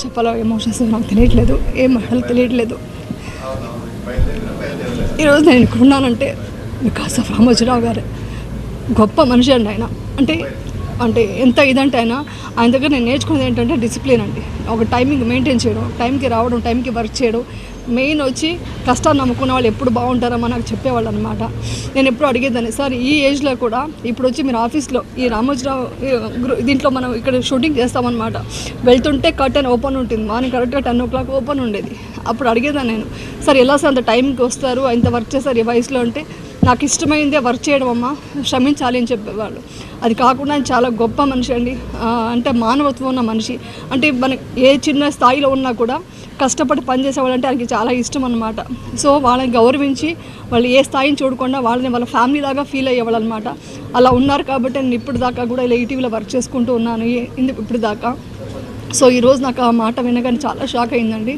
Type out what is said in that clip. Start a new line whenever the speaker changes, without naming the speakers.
చెప్పాలో ఎమోషన్స్ నాకు తెలియట్లేదు, ఏం మాటలు తెలియట్లేదు. ఈరోజు నేను ఇక్కడ ఉన్నానంటే బికాస్ ఆఫ్ రామోజీరావు గారు. గొప్ప మనిషి అండి ఆయన. అంటే ఎంత ఇదంటే ఆయన దగ్గర నేను నేర్చుకున్నది ఏంటంటే డిసిప్లిన్ అండి. ఒక టైమింగ్ మెయింటైన్ చేయడం, టైంకి రావడం, టైంకి వర్క్ చేయడం, మెయిన్ వచ్చి కష్టాన్ని నమ్ముకున్న వాళ్ళు ఎప్పుడు బాగుంటారో నాకు చెప్పేవాళ్ళు అనమాట. నేను ఎప్పుడు అడిగేదాన్ని, సార్ ఈ ఏజ్లో కూడా ఇప్పుడు వచ్చి మీరు ఆఫీస్లో ఈ రామోజీరావు దీంట్లో మనం ఇక్కడ షూటింగ్ చేస్తామన్నమాట. వెళ్తుంటే కర్టెన్ ఓపెన్ ఉంటుంది, మార్నింగ్ కరెక్ట్గా 10 o'clock ఓపెన్ ఉండేది. అప్పుడు అడిగేదాన్ని నేను, సార్ ఎలా సార్ అంత టైంకి వస్తారు, ఇంత వర్క్ చేస్తారు ఈ వయసులో అంటే, నాకు ఇష్టమైందే వర్క్ చేయడం అమ్మ, శ్రమించాలి అని చెప్పేవాళ్ళు. అది కాకుండా ఆయన చాలా గొప్ప మనిషి అండి. అంటే మానవత్వం ఉన్న మనిషి. అంటే మనకి ఏ చిన్న స్థాయిలో ఉన్నా కూడా కష్టపడి పనిచేసేవాళ్ళంటే ఆయనకి చాలా ఇష్టం అనమాట. సో వాళ్ళని గౌరవించి వాళ్ళు ఏ స్థాయిని చూడకుండా వాళ్ళని వాళ్ళ ఫ్యామిలీ లాగా ఫీల్ అయ్యేవాళ్ళు అనమాట. అలా ఉన్నారు కాబట్టి నేను ఇప్పుడు దాకా కూడా ఇలా ఈటీవీలో వర్క్ చేసుకుంటూ ఉన్నాను ఇప్పుడు దాకా. సో ఈరోజు నాకు ఆ మాట వినగానే చాలా షాక్ అయిందండి.